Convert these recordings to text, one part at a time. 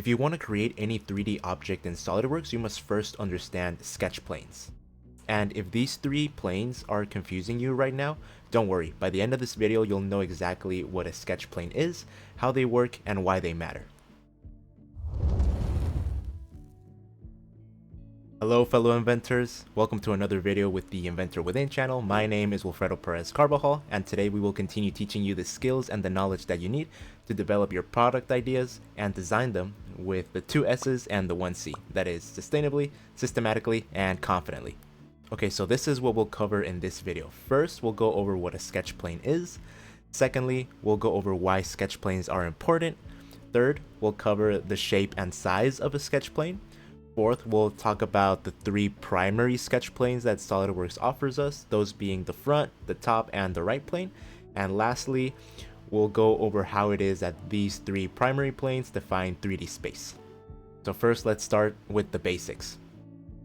If you want to create any 3D object in SolidWorks, you must first understand sketch planes. And if these three planes are confusing you right now, don't worry, by the end of this video you'll know exactly what a sketch plane is, how they work, and why they matter. Hello fellow inventors, welcome to another video with the Inventor Within channel. My name is Wilfredo Perez Carbajal, and today we will continue teaching you the skills and the knowledge that you need to develop your product ideas and design them with the 2 S's and the 1 C, that is sustainably, systematically, and confidently. Okay, so this is what we'll cover in this video. First, we'll go over what a sketch plane is. Secondly, we'll go over why sketch planes are important. Third, we'll cover the shape and size of a sketch plane. Fourth, we'll talk about the 3 primary sketch planes that SolidWorks offers us, those being the front, the top, and the right plane. And lastly, we'll go over how it is that these 3 primary planes define 3D space. So first, let's start with the basics.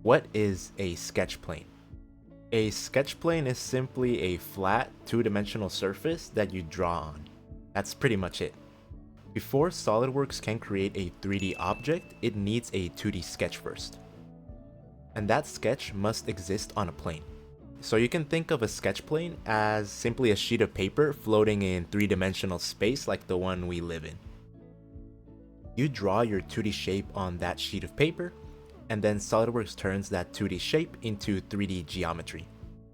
What is a sketch plane? A sketch plane is simply a flat, 2-dimensional surface that you draw on. That's pretty much it. Before SolidWorks can create a 3D object, it needs a 2D sketch first. And that sketch must exist on a plane. So you can think of a sketch plane as simply a sheet of paper floating in 3-dimensional space like the one we live in. You draw your 2D shape on that sheet of paper, and then SolidWorks turns that 2D shape into 3D geometry.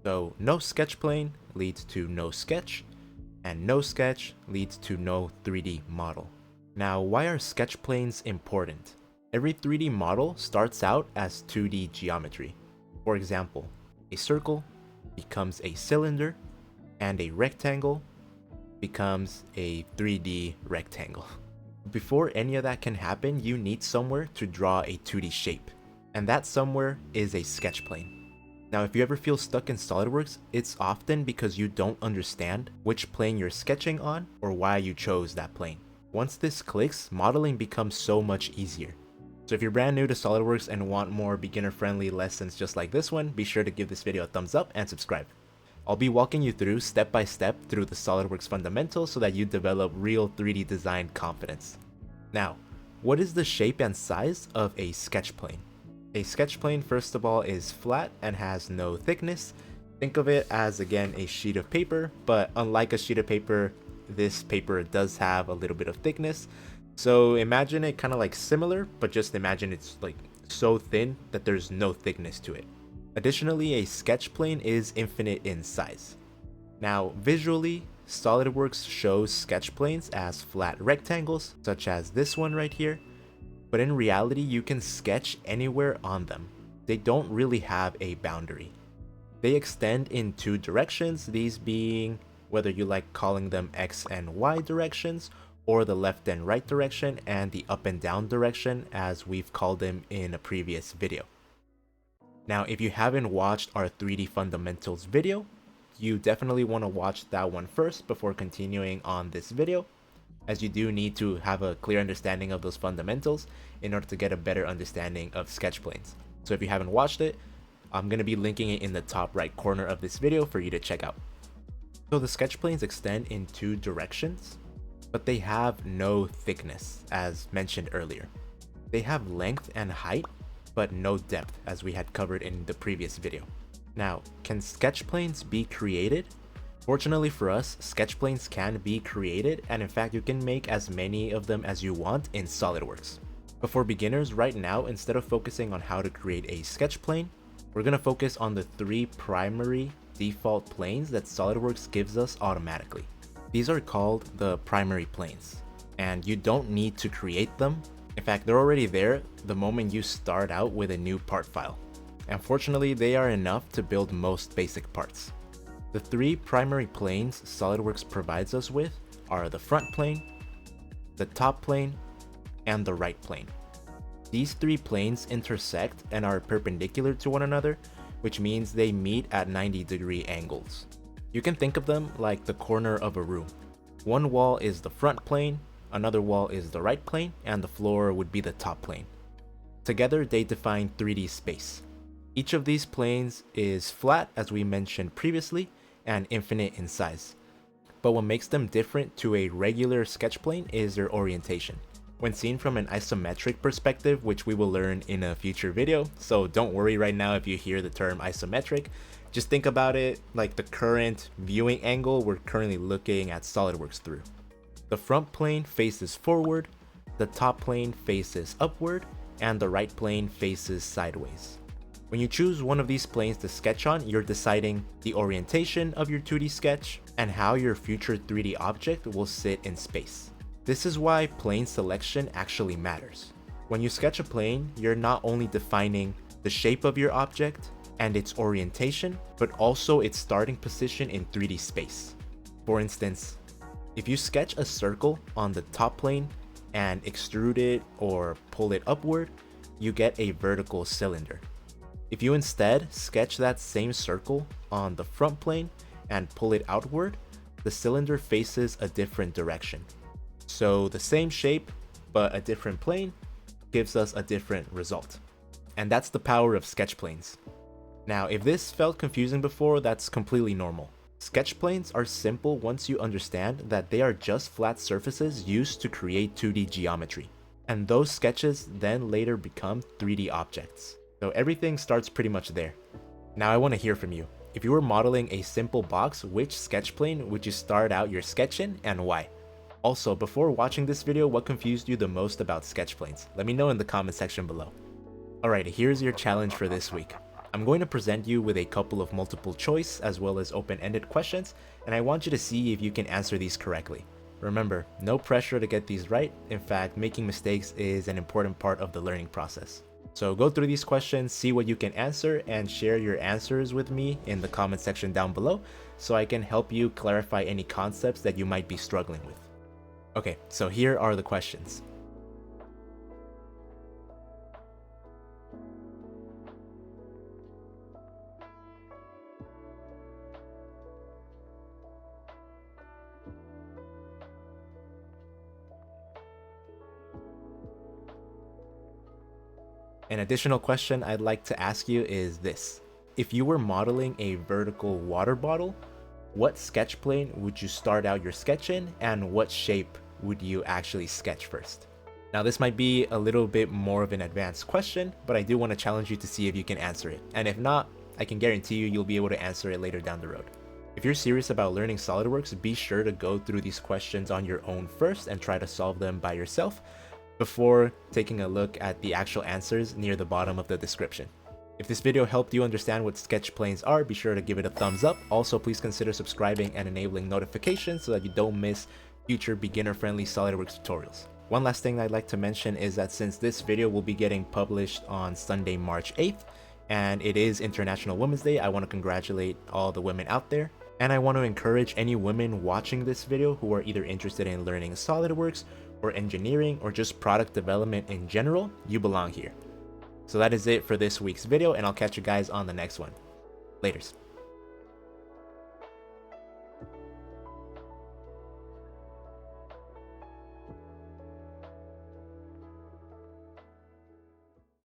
So no sketch plane leads to no sketch, and no sketch leads to no 3D model. Now, why are sketch planes important? Every 3D model starts out as 2D geometry. For example, a circle becomes a cylinder, and a rectangle becomes a 3D rectangle. Before any of that can happen, you need somewhere to draw a 2D shape, and that somewhere is a sketch plane. Now, if you ever feel stuck in SolidWorks, it's often because you don't understand which plane you're sketching on or why you chose that plane. Once this clicks, modeling becomes so much easier. So if you're brand new to SolidWorks and want more beginner-friendly lessons just like this one, be sure to give this video a thumbs up and subscribe. I'll be walking you through step by step through the SolidWorks fundamentals so that you develop real 3D design confidence. Now, what is the shape and size of a sketch plane? A sketch plane, first of all, is flat and has no thickness. Think of it as, again, a sheet of paper, but unlike a sheet of paper, this paper does have a little bit of thickness. So imagine it kind of like similar, but just imagine it's like so thin that there's no thickness to it. Additionally, a sketch plane is infinite in size. Now, visually, SolidWorks shows sketch planes as flat rectangles, such as this one right here. But in reality, you can sketch anywhere on them. They don't really have a boundary. They extend in 2 directions, these being whether you like calling them X and Y directions, or the left and right direction, and the up and down direction as we've called them in a previous video. Now, if you haven't watched our 3D fundamentals video, you definitely want to watch that one first before continuing on this video, as you do need to have a clear understanding of those fundamentals in order to get a better understanding of sketch planes. So if you haven't watched it, I'm going to be linking it in the top right corner of this video for you to check out. So the sketch planes extend in 2 directions, but they have no thickness, as mentioned earlier. They have length and height, but no depth, as we had covered in the previous video. Now, can sketch planes be created? Fortunately for us, sketch planes can be created, and in fact you can make as many of them as you want in SolidWorks. But for beginners right now, instead of focusing on how to create a sketch plane, we're going to focus on the 3 primary default planes that SolidWorks gives us automatically. These are called the primary planes, and you don't need to create them. In fact, they're already there the moment you start out with a new part file. And fortunately, they are enough to build most basic parts. The 3 primary planes SolidWorks provides us with are the front plane, the top plane, and the right plane. These 3 planes intersect and are perpendicular to one another, which means they meet at 90-degree angles. You can think of them like the corner of a room. One wall is the front plane, another wall is the right plane, and the floor would be the top plane. Together, they define 3D space. Each of these planes is flat, as we mentioned previously, and infinite in size. But what makes them different to a regular sketch plane is their orientation. when seen from an isometric perspective, which we will learn in a future video. So don't worry right now if you hear the term isometric. Just think about it like the current viewing angle we're currently looking at SolidWorks through. The front plane faces forward, the top plane faces upward, and the right plane faces sideways. When you choose one of these planes to sketch on, you're deciding the orientation of your 2D sketch and how your future 3D object will sit in space. This is why plane selection actually matters. When you sketch a plane, you're not only defining the shape of your object and its orientation, but also its starting position in 3D space. For instance, if you sketch a circle on the top plane and extrude it or pull it upward, you get a vertical cylinder. If you instead sketch that same circle on the front plane and pull it outward, the cylinder faces a different direction. So the same shape, but a different plane gives us a different result. And that's the power of sketch planes. Now, if this felt confusing before, that's completely normal. Sketch planes are simple once you understand that they are just flat surfaces used to create 2D geometry. And those sketches then later become 3D objects. So everything starts pretty much there. Now I want to hear from you. If you were modeling a simple box, which sketch plane would you start out your sketch in and why? Also, before watching this video, what confused you the most about sketch planes? Let me know in the comment section below. Alright, here's your challenge for this week. I'm going to present you with a couple of multiple choice as well as open-ended questions, and I want you to see if you can answer these correctly. Remember, no pressure to get these right. In fact, making mistakes is an important part of the learning process. So go through these questions, see what you can answer, and share your answers with me in the comment section down below so I can help you clarify any concepts that you might be struggling with. Okay, so here are the questions. An additional question I'd like to ask you is this. If you were modeling a vertical water bottle, what sketch plane would you start out your sketch in, and what shape would you actually sketch first? Now this might be a little bit more of an advanced question, but I do want to challenge you to see if you can answer it. And if not, I can guarantee you'll be able to answer it later down the road. If you're serious about learning SolidWorks, be sure to go through these questions on your own first and try to solve them by yourself before taking a look at the actual answers near the bottom of the description. If this video helped you understand what sketch planes are, be sure to give it a thumbs up. Also, please consider subscribing and enabling notifications so that you don't miss future beginner-friendly SolidWorks tutorials. One last thing I'd like to mention is that since this video will be getting published on Sunday, March 8th, and it is International Women's Day, I want to congratulate all the women out there. And I want to encourage any women watching this video who are either interested in learning SolidWorks or engineering or just product development in general, you belong here. So that is it for this week's video, and I'll catch you guys on the next one. Laters.